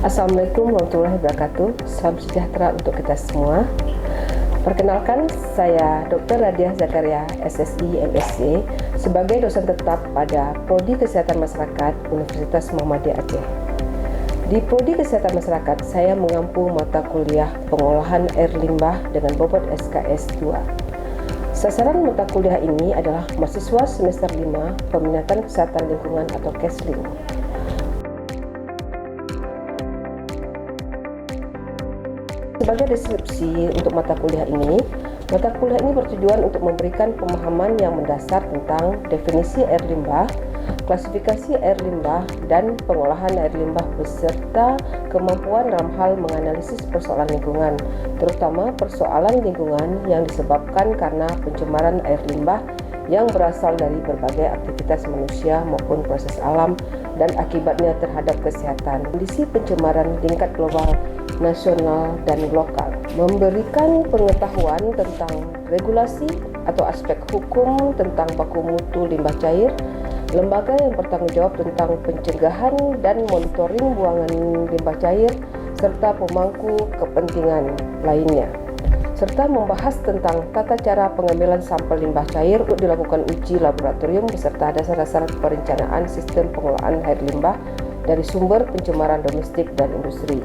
Assalamualaikum warahmatullahi wabarakatuh. Salam sejahtera untuk kita semua. Perkenalkan, saya Dr. Radiah Zakaria, SSI MSc, sebagai dosen tetap pada Prodi Kesehatan Masyarakat Universitas Muhammadiyah Aceh. Di Prodi Kesehatan Masyarakat, saya mengampu mata kuliah pengolahan air limbah dengan bobot SKS 2. Sasaran mata kuliah ini adalah mahasiswa semester 5 peminatan kesehatan lingkungan atau KESLIN. Sebagai deskripsi untuk mata kuliah ini bertujuan untuk memberikan pemahaman yang mendasar tentang definisi air limbah, klasifikasi air limbah, dan pengolahan air limbah beserta kemampuan dalam hal menganalisis persoalan lingkungan, terutama persoalan lingkungan yang disebabkan karena pencemaran air limbah yang berasal dari berbagai aktivitas manusia maupun proses alam dan akibatnya terhadap kesehatan. Kondisi pencemaran tingkat global, nasional, dan lokal, memberikan pengetahuan tentang regulasi atau aspek hukum tentang baku mutu limbah cair, lembaga yang bertanggung jawab tentang pencegahan dan monitoring buangan limbah cair, serta pemangku kepentingan lainnya, serta membahas tentang tata cara pengambilan sampel limbah cair untuk dilakukan uji laboratorium beserta dasar-dasar perencanaan sistem pengelolaan air limbah dari sumber pencemaran domestik dan industri.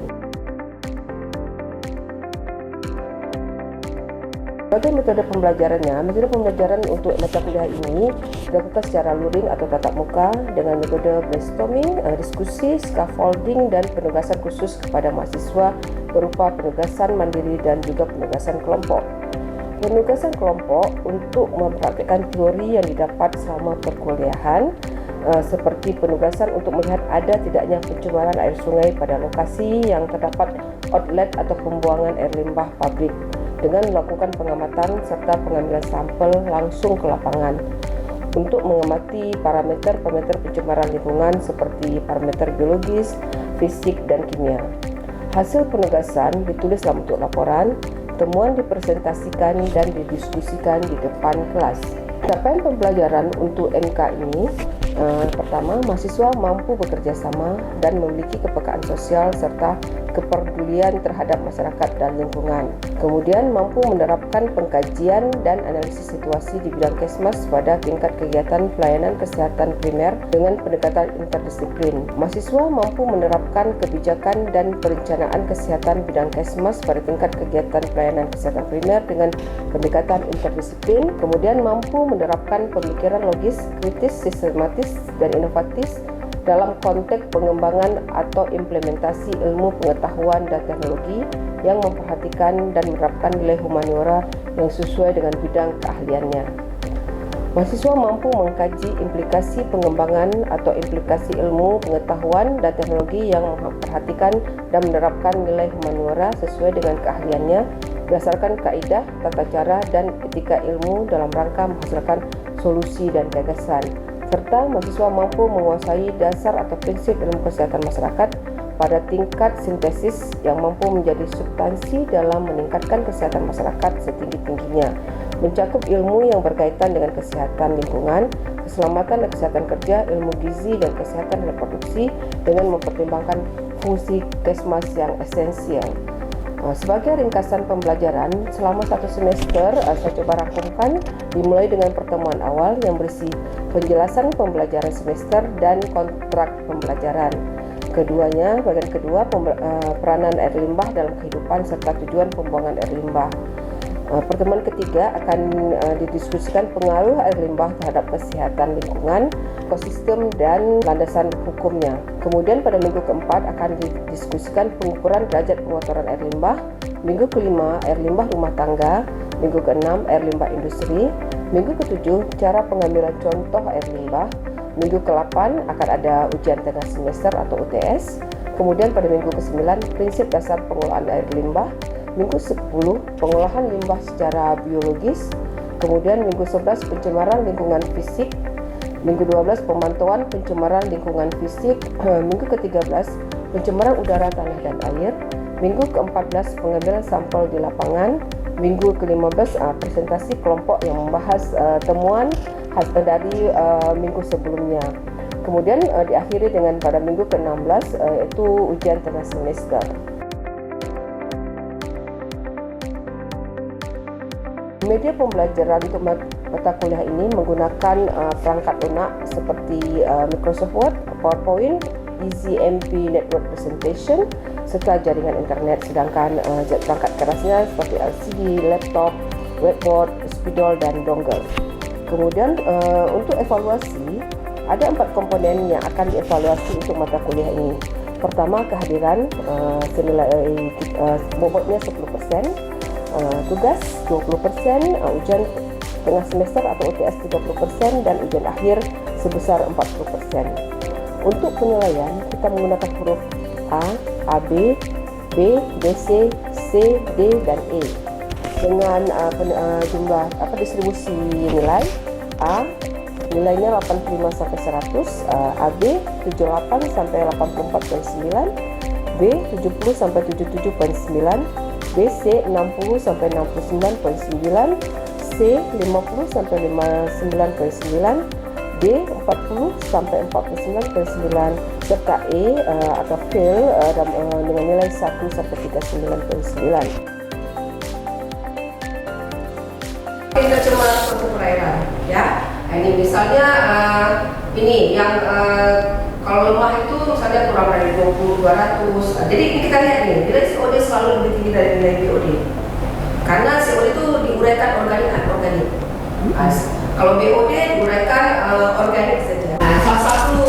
Sebagai metode pembelajaran untuk mata kuliah ini dilakukan secara luring atau tatap muka dengan metode brainstorming, diskusi, scaffolding, dan penugasan khusus kepada mahasiswa berupa penugasan mandiri dan juga penugasan kelompok. Penugasan kelompok untuk mempraktikkan teori yang didapat selama perkuliahan, seperti penugasan untuk melihat ada tidaknya pencemaran air sungai pada lokasi yang terdapat outlet atau pembuangan air limbah pabrik, dengan melakukan pengamatan serta pengambilan sampel langsung ke lapangan untuk mengamati parameter-parameter pencemaran lingkungan seperti parameter biologis, fisik, dan kimia. Hasil penugasan ditulis dalam bentuk laporan, temuan dipresentasikan dan didiskusikan di depan kelas. Capaian pembelajaran untuk MK ini, pertama, mahasiswa mampu bekerja sama dan memiliki kepekaan sosial serta kepedulian terhadap masyarakat dan lingkungan. Kemudian mampu menerapkan pengkajian dan analisis situasi di bidang Kesmas pada tingkat kegiatan pelayanan kesehatan primer dengan pendekatan interdisiplin. Mahasiswa mampu menerapkan kebijakan dan perencanaan kesehatan bidang Kesmas pada tingkat kegiatan pelayanan kesehatan primer dengan pendekatan interdisiplin. Kemudian mampu menerapkan pemikiran logis, kritis, sistematis, dan inovatif dalam konteks pengembangan atau implementasi ilmu pengetahuan dan teknologi yang memperhatikan dan menerapkan nilai humaniora yang sesuai dengan bidang keahliannya. Mahasiswa mampu mengkaji implikasi pengembangan atau implikasi ilmu pengetahuan dan teknologi yang memperhatikan dan menerapkan nilai humaniora sesuai dengan keahliannya berdasarkan kaidah, tata cara, dan etika ilmu dalam rangka menghasilkan solusi dan gagasan. Serta mahasiswa mampu menguasai dasar atau prinsip ilmu kesehatan masyarakat pada tingkat sintesis yang mampu menjadi substansi dalam meningkatkan kesehatan masyarakat setinggi-tingginya, mencakup ilmu yang berkaitan dengan kesehatan lingkungan, keselamatan dan kesehatan kerja, ilmu gizi dan kesehatan reproduksi dengan mempertimbangkan fungsi Kesmas yang esensial. Sebagai ringkasan pembelajaran selama satu semester, saya coba rangkumkan dimulai dengan pertemuan awal yang berisi penjelasan pembelajaran semester dan kontrak pembelajaran. Keduanya, bagian kedua, peranan air limbah dalam kehidupan serta tujuan pembuangan air limbah. Pertemuan ketiga akan didiskusikan pengaruh air limbah terhadap kesehatan lingkungan, ekosistem, dan landasan hukumnya. Kemudian pada minggu keempat akan didiskusikan pengukuran derajat pengotoran air limbah, minggu kelima air limbah rumah tangga, minggu keenam air limbah industri, minggu ketujuh cara pengambilan contoh air limbah, minggu ke-8 akan ada ujian tengah semester atau UTS, kemudian pada minggu ke-9 prinsip dasar pengelolaan air limbah, minggu 10 pengolahan limbah secara biologis, kemudian minggu 11 pencemaran lingkungan fisik, minggu 12 pemantauan pencemaran lingkungan fisik, minggu ke-13 pencemaran udara, tanah, dan air, minggu ke-14 pengambilan sampel di lapangan, minggu ke-15 presentasi kelompok yang membahas temuan hasil dari minggu sebelumnya. Kemudian diakhiri dengan pada minggu ke-16 yaitu ujian tengah semester. Media pembelajaran untuk mata kuliah ini menggunakan perangkat lunak seperti Microsoft Word, PowerPoint, EasyMP Network Presentation, serta jaringan internet. Sedangkan perangkat kerasnya seperti LCD, laptop, whiteboard, spidol, dan dongle. Kemudian untuk evaluasi, ada 4 komponen yang akan dievaluasi untuk mata kuliah ini. Pertama, kehadiran senilai bobotnya 10%, tugas 20%, ujian tengah semester atau UTS 30%, dan ujian akhir sebesar 40%. Untuk penilaian, kita menggunakan huruf A, AB, B, BC, C, D, dan E. Dengan jumlah distribusi nilai: A nilainya 85 sampai 100, AB 78 sampai 84,9, B 70 sampai 77,9, BC 60 sampai 69,9, C 50 sampai 59,9, D 40 sampai 49,9, serta E atau fail dengan nilai 1 sampai 39,9. Kita cuma satu perairan, ya. Ini misalnya ini yang kalau lemah itu misalnya kurang dari 20, 200. Jadi ini kita lihat nih, nilai COD selalu lebih tinggi dari nilai BOD. Karena COD itu diuraikan organik dan organik. Kalau BOD diuraikan organik saja. Nah, salah satu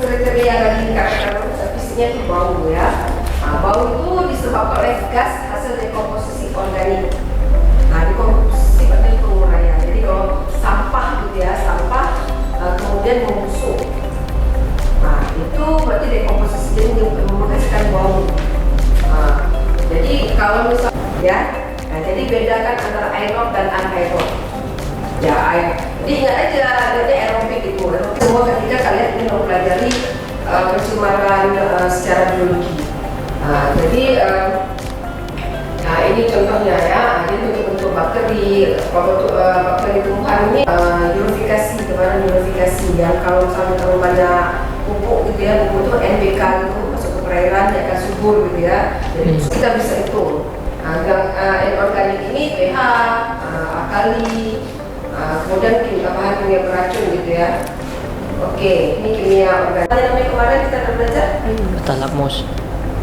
kriteria dari karakter fisiknya itu bau, ya. Bau itu disebabkan oleh gas hasil dekomposisi organik. Nah, dekomposisi berarti penguraian. Jadi kalau sampah gitu ya, sampah kemudian membusuk. Nah, itu berarti dekomposisi, jadi menghasilkan bau. Jadi kalau misalnya ya, jadi bedakan antara aerob dan anaerob. Ya, jadi ingat aja, ada aerobik itu. Semua ketika kalian ingin mempelajari pencemaran secara biologi. Jadi ini contohnya ya, ini bentuk bakteri, bakteri tumbuhan ini purifikasi, kemarin purifikasi yang kalau misalnya terlalu banyak pupuk gitu ya, pupuk itu NPK gitu masuk ke perairan dia akan subur gitu ya. Jadi kita bisa hitung. Inorganik ini pH, alkali, kemudian bahan kimia beracun gitu ya. Oke, ini kimia organik. Yang kemarin kita belajar kertas lakmus.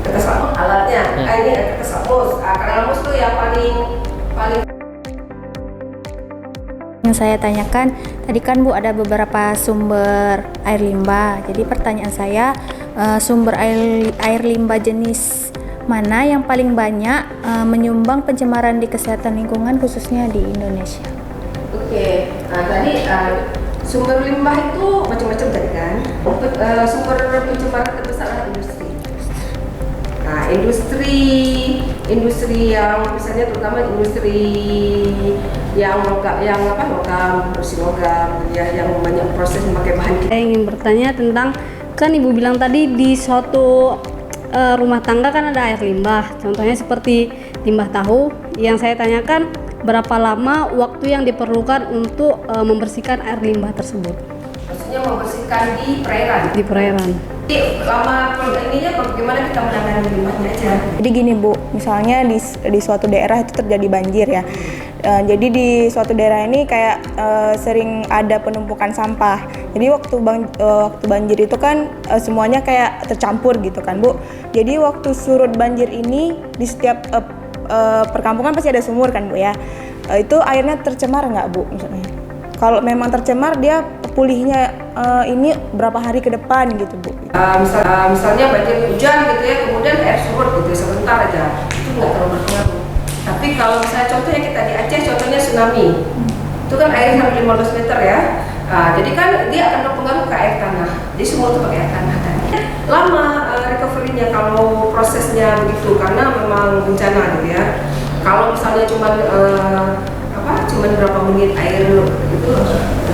Kertas lakmus alatnya, ini kertas lakmus. Kertas lakmus itu yang paling Yang saya tanyakan tadi kan Bu ada beberapa sumber air limbah. Jadi pertanyaan saya, sumber air limbah jenis mana yang paling banyak menyumbang pencemaran di kesehatan lingkungan khususnya di Indonesia? Oke, nah tadi sumber limbah itu macam-macam tadi kan. Sumber pencemaran terbesar adalah industri. Nah, industri yang misalnya terutama industri yang logam, bersih logam, ya, yang banyak proses memakai bahan. Saya ingin bertanya tentang, kan Ibu bilang tadi di suatu rumah tangga kan ada air limbah, contohnya seperti limbah tahu. Yang saya tanyakan, berapa lama waktu yang diperlukan untuk membersihkan air limbah tersebut? Maksudnya membersihkan di perairan? Di perairan. Jadi lama ininya bagaimana kita menangani limbahnya aja? Jadi gini Bu, misalnya di suatu daerah itu terjadi banjir ya. Jadi di suatu daerah ini kayak sering ada penumpukan sampah. Jadi waktu banjir itu kan semuanya kayak tercampur gitu kan Bu. Jadi waktu surut banjir ini di setiap perkampungan pasti ada sumur kan Bu ya. Itu airnya tercemar nggak Bu misalnya? Kalau memang tercemar dia pulihnya ini berapa hari ke depan gitu Bu? Misalnya banjir hujan gitu ya, kemudian air surut gitu sebentar aja, itu nggak terlalu berpengaruh. Tapi kalau misalnya contohnya kita di Aceh, contohnya tsunami, itu kan air sampai 15 meter ya. Jadi kan dia akan berpengaruh ke air tanah. Jadi semua itu pakai air tanah kan. Lama recovery-nya kalau prosesnya begitu karena memang bencana gitu ya. Kalau misalnya cuma berapa menit air itu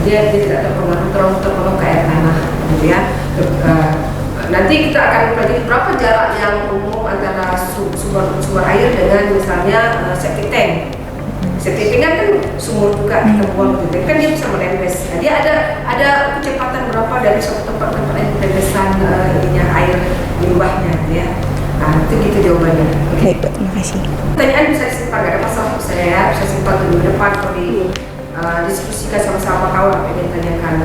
dia tidak ada terlalu terpengaruh ke air tanah gitu ya. Nanti kita akan pelajari berapa jarak yang umum antara sumber air dengan misalnya septic tank. Setting kan sumur juga kita buang gitu, kan dia bisa merembes. Nah, dia ada kecepatan berapa dari suatu tempat ke tempat lain rembesan ininya air limbahnya ya. Nah itu gitu jawabannya. Baik, Bu, terima kasih. Pertanyaan bisa disimpan, gak ada masalah untuk saya, bisa simpan ke minggu depan kalau diskusikan sama-sama kawan apa yang ditanyakan.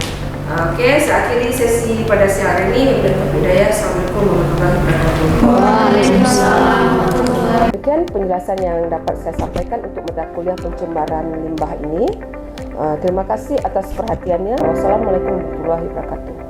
Oke, saya akhiri sesi pada siang ini. Wabillahi hidayah. Assalamualaikum warahmatullahi wabarakatuh. Waalaikumsalam. Demikian penjelasan yang dapat saya sampaikan untuk mata kuliah pencemaran limbah ini. Terima kasih atas perhatiannya. Wassalamualaikum warahmatullahi wabarakatuh.